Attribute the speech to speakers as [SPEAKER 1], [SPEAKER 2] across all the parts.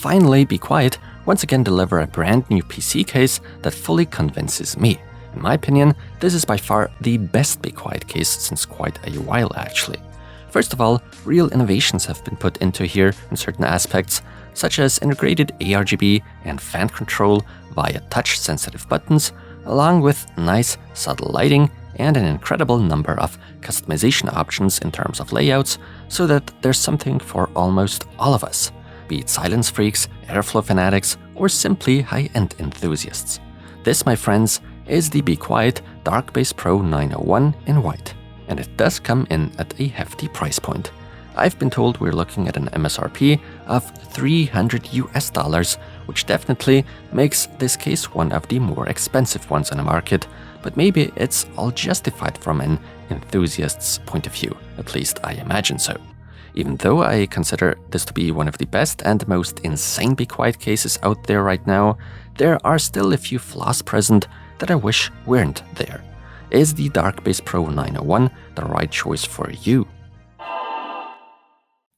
[SPEAKER 1] finally, Be Quiet once again deliver a brand new PC case that fully convinces me. In my opinion, this is by far the best Be Quiet case since quite a while actually. First of all, real innovations have been put into here in certain aspects, such as integrated ARGB and fan control via touch-sensitive buttons, along with nice, subtle lighting and an incredible number of customization options in terms of layouts, so that there's something for almost all of us, be it silence freaks, airflow fanatics, or simply high-end enthusiasts. This, my friends, is the Be Quiet Dark-Base Pro 901 in white, and it does come in at a hefty price point. I've been told we're looking at an MSRP of $300 US, which definitely makes this case one of the more expensive ones on the market, but maybe it's all justified from an enthusiast's point of view, at least I imagine so. Even though I consider this to be one of the best and most insane Be Quiet cases out there right now, there are still a few flaws present that I wish weren't there. Is the Dark-Base Pro 901 the right choice for you?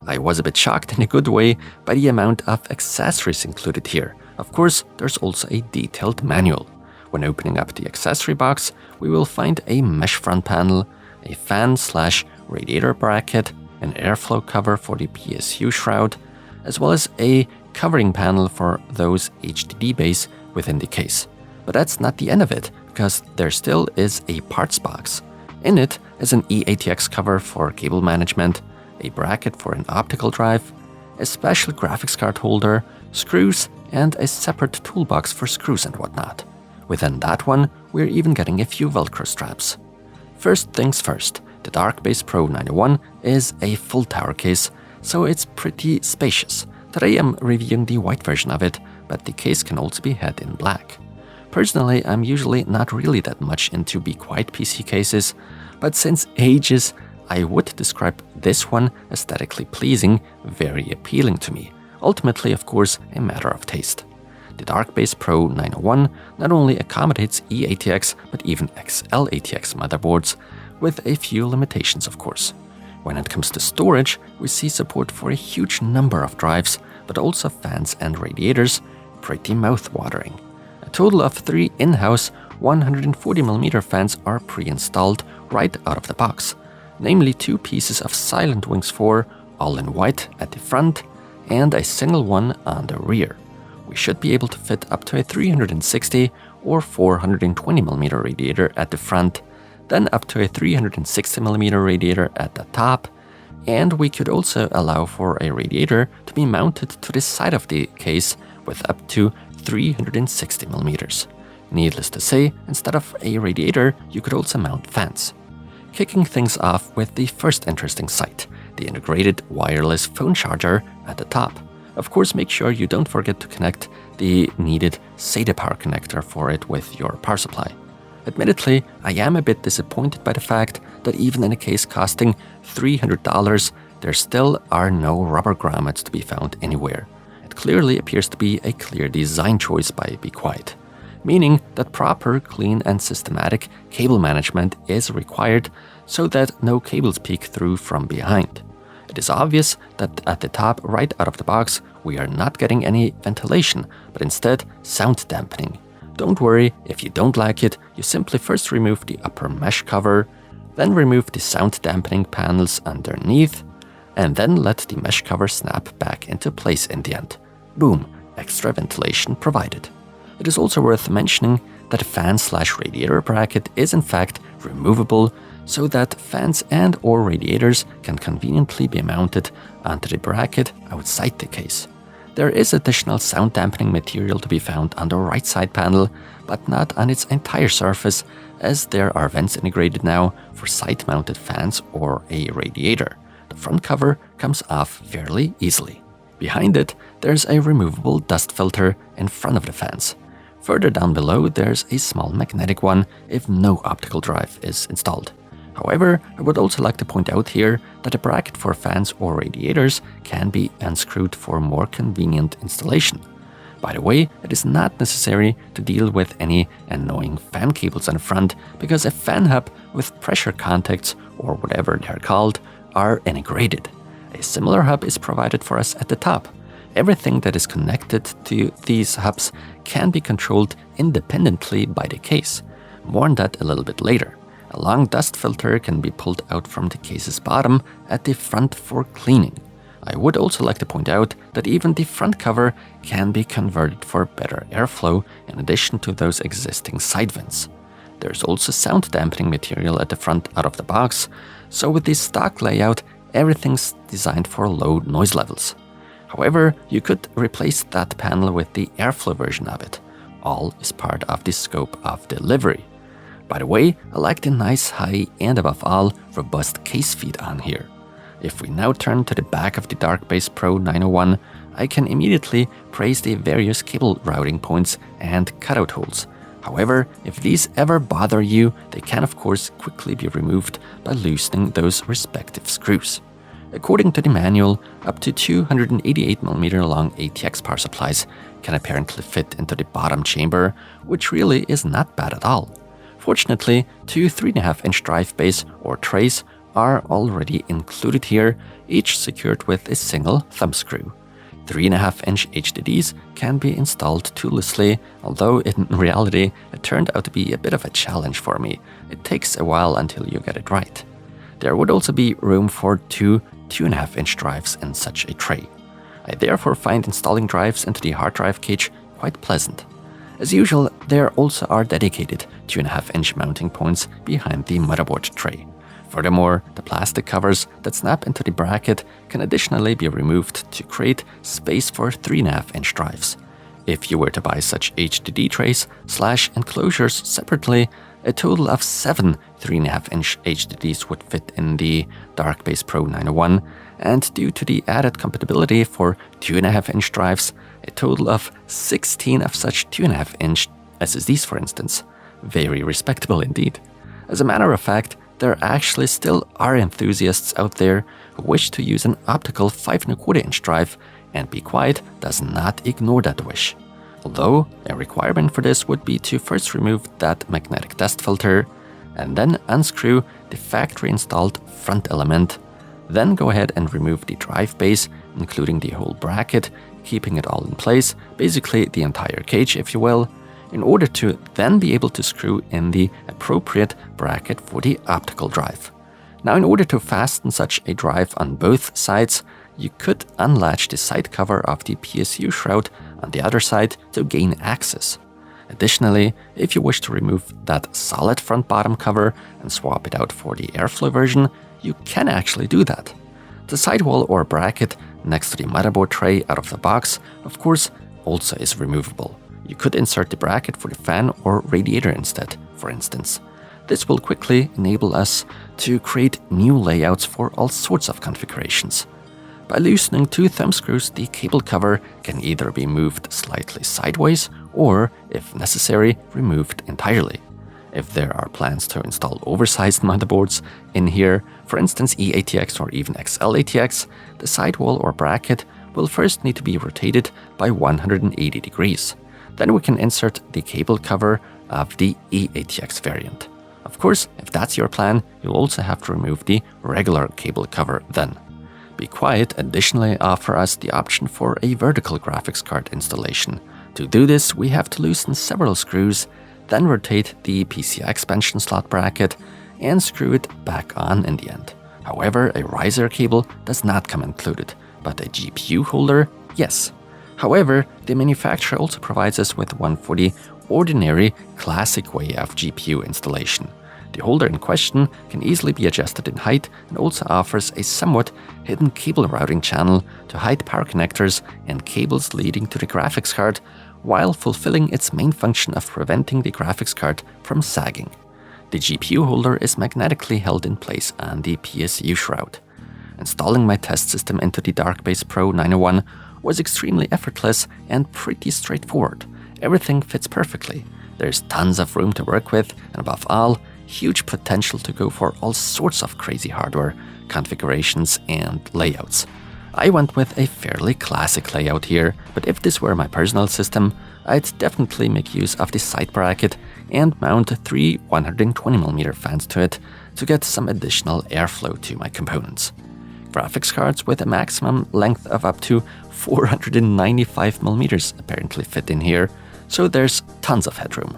[SPEAKER 1] I was a bit shocked in a good way by the amount of accessories included here. Of course, there's also a detailed manual. When opening up the accessory box, we will find a mesh front panel, a fan/radiator bracket, an airflow cover for the PSU shroud, as well as a covering panel for those HDD bays within the case. But that's not the end of it, because there still is a parts box. In it is an eATX cover for cable management, a bracket for an optical drive, a special graphics card holder, screws, and a separate toolbox for screws and whatnot. Within that one, we're even getting a few Velcro straps. First things first, the Dark-Base Pro 901 is a full tower case, so it's pretty spacious. Today I'm reviewing the white version of it, but the case can also be had in black. Personally, I'm usually not really that much into Be Quiet PC cases, but since ages, I would describe this one aesthetically pleasing, very appealing to me. Ultimately, of course, a matter of taste. The Dark-Base Pro 901 not only accommodates eATX, but even XL-ATX motherboards, with a few limitations, of course. When it comes to storage, we see support for a huge number of drives, but also fans and radiators, pretty mouth-watering. A total of 3 in-house 140mm fans are pre-installed right out of the box, namely 2 pieces of Silent Wings 4, all in white at the front, and a single one on the rear. We should be able to fit up to a 360 or 420mm radiator at the front, then up to a 360mm radiator at the top, and we could also allow for a radiator to be mounted to the side of the case with up to 360mm. Needless to say, instead of a radiator, you could also mount fans. Kicking things off with the first interesting sight, the integrated wireless phone charger at the top. Of course, make sure you don't forget to connect the needed SATA power connector for it with your power supply. Admittedly, I am a bit disappointed by the fact that even in a case costing $300, there still are no rubber grommets to be found anywhere. It clearly appears to be a clear design choice by Be Quiet, meaning that proper, clean and systematic cable management is required so that no cables peek through from behind. It is obvious that at the top right out of the box we are not getting any ventilation, but instead sound dampening. Don't worry, if you don't like it, you simply first remove the upper mesh cover, then remove the sound dampening panels underneath, and then let the mesh cover snap back into place in the end. Boom, extra ventilation provided. It is also worth mentioning that the fan/radiator bracket is in fact removable, so that fans and or radiators can conveniently be mounted onto the bracket outside the case. There is additional sound dampening material to be found on the right side panel, but not on its entire surface, as there are vents integrated now for side-mounted fans or a radiator. The front cover comes off fairly easily. Behind it, there's a removable dust filter in front of the fans. Further down below, there's a small magnetic one if no optical drive is installed. However, I would also like to point out here that a bracket for fans or radiators can be unscrewed for more convenient installation. By the way, it is not necessary to deal with any annoying fan cables on the front, because a fan hub with pressure contacts, or whatever they're called, are integrated. A similar hub is provided for us at the top. Everything that is connected to these hubs can be controlled independently by the case. More on that a little bit later. A long dust filter can be pulled out from the case's bottom at the front for cleaning. I would also like to point out that even the front cover can be converted for better airflow in addition to those existing side vents. There's also sound dampening material at the front out of the box, so with this stock layout, everything's designed for low noise levels. However, you could replace that panel with the airflow version of it. All is part of the scope of delivery. By the way, I like the nice high and above all, robust case feed on here. If we now turn to the back of the Darkbase Pro 901, I can immediately praise the various cable routing points and cutout holes. However, if these ever bother you, they can of course quickly be removed by loosening those respective screws. According to the manual, up to 288mm long ATX power supplies can apparently fit into the bottom chamber, which really is not bad at all. Fortunately, 2 3.5-inch drive bays or trays are already included here, each secured with a single thumb screw. 3.5-inch HDDs can be installed toollessly, although in reality it turned out to be a bit of a challenge for me. It takes a while until you get it right. There would also be room for 2 2.5-inch drives in such a tray. I therefore find installing drives into the hard drive cage quite pleasant. As usual, there also are dedicated 2.5-inch mounting points behind the motherboard tray. Furthermore, the plastic covers that snap into the bracket can additionally be removed to create space for 3.5-inch drives. If you were to buy such HDD trays / enclosures separately, a total of 7 3.5-inch HDDs would fit in the Darkbase Pro 901, and due to the added compatibility for 2.5-inch drives, a total of 16 of such 2.5-inch SSDs for instance. Very respectable indeed. As a matter of fact, there actually still are enthusiasts out there who wish to use an optical 5.25-inch drive, and Be Quiet does not ignore that wish. Although, a requirement for this would be to first remove that magnetic dust filter, and then unscrew the factory-installed front element, then go ahead and remove the drive base, including the whole bracket, keeping it all in place, basically the entire cage if you will, in order to then be able to screw in the appropriate bracket for the optical drive. Now, in order to fasten such a drive on both sides, you could unlatch the side cover of the PSU shroud on the other side to gain access. Additionally, if you wish to remove that solid front-bottom cover and swap it out for the airflow version, you can actually do that. The sidewall or bracket next to the motherboard tray out of the box, of course, also is removable. You could insert the bracket for the fan or radiator instead, for instance. This will quickly enable us to create new layouts for all sorts of configurations. By loosening 2 thumb screws, the cable cover can either be moved slightly sideways or, if necessary, removed entirely. If there are plans to install oversized motherboards in here, for instance eATX or even XL-ATX, the sidewall or bracket will first need to be rotated by 180 degrees. Then we can insert the cable cover of the eATX variant. Of course, if that's your plan, you'll also have to remove the regular cable cover then. Be Quiet additionally offer us the option for a vertical graphics card installation. To do this, we have to loosen several screws, then rotate the PCI expansion slot bracket and screw it back on in the end. However, a riser cable does not come included, but a GPU holder, yes. However, the manufacturer also provides us with one for the ordinary, classic way of GPU installation. The holder in question can easily be adjusted in height and also offers a somewhat hidden cable routing channel to hide power connectors and cables leading to the graphics card, while fulfilling its main function of preventing the graphics card from sagging. The GPU holder is magnetically held in place on the PSU shroud. Installing my test system into the Darkbase Pro 901 was extremely effortless and pretty straightforward. Everything fits perfectly. There's tons of room to work with, and above all, huge potential to go for all sorts of crazy hardware, configurations, and layouts. I went with a fairly classic layout here, but if this were my personal system, I'd definitely make use of the side bracket and mount 3 120mm fans to it to get some additional airflow to my components. Graphics cards with a maximum length of up to 495mm apparently fit in here, so there's tons of headroom.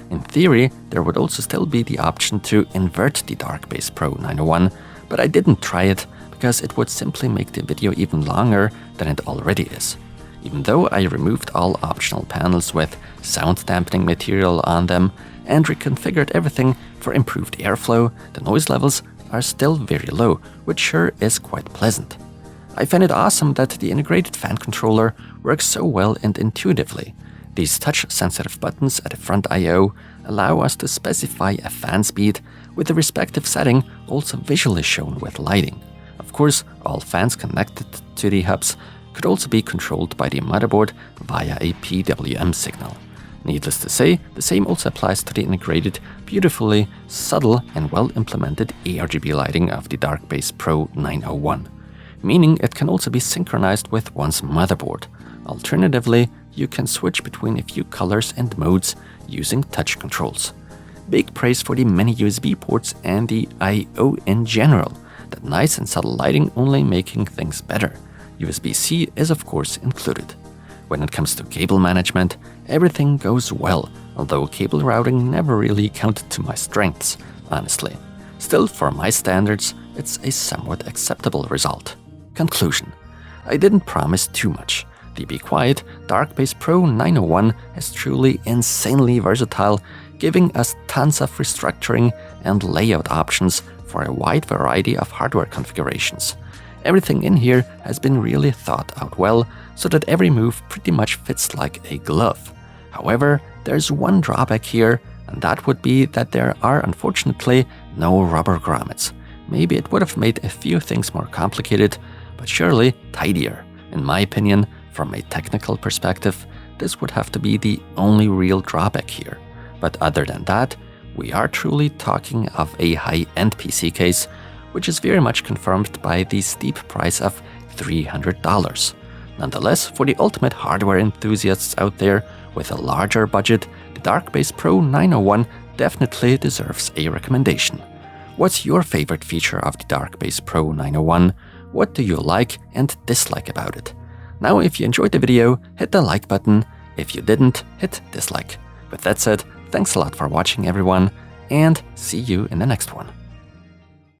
[SPEAKER 1] In theory, there would also still be the option to invert the Darkbase Pro 901, but I didn't try it because it would simply make the video even longer than it already is. Even though I removed all optional panels with sound dampening material on them and reconfigured everything for improved airflow, the noise levels are still very low, which sure is quite pleasant. I find it awesome that the integrated fan controller works so well and intuitively. These touch-sensitive buttons at the front I/O allow us to specify a fan speed, with the respective setting also visually shown with lighting. Of course, all fans connected to the hubs could also be controlled by the motherboard via a PWM signal. Needless to say, the same also applies to the integrated, beautifully subtle and well-implemented ARGB lighting of the Darkbase Pro 901, meaning it can also be synchronized with one's motherboard. Alternatively, you can switch between a few colors and modes using touch controls. Big praise for the many USB ports and the I/O in general, that nice and subtle lighting only making things better. USB-C is of course included. When it comes to cable management, everything goes well, although cable routing never really counted to my strengths, honestly. Still, for my standards, it's a somewhat acceptable result. Conclusion. I didn't promise too much. The Be Quiet Darkbase Pro 901 is truly insanely versatile, giving us tons of restructuring and layout options for a wide variety of hardware configurations. Everything in here has been really thought out well, so that every move pretty much fits like a glove. However, there's one drawback here, and that would be that there are unfortunately no rubber grommets. Maybe it would have made a few things more complicated, but surely tidier. In my opinion, from a technical perspective, this would have to be the only real drawback here. But other than that, we are truly talking of a high-end PC case, which is very much confirmed by the steep price of $300. Nonetheless, for the ultimate hardware enthusiasts out there with a larger budget, the Darkbase Pro 901 definitely deserves a recommendation. What's your favorite feature of the Darkbase Pro 901? What do you like and dislike about it? Now, if you enjoyed the video, hit the like button. If you didn't, hit dislike. With that said, thanks a lot for watching everyone, and see you in the next one.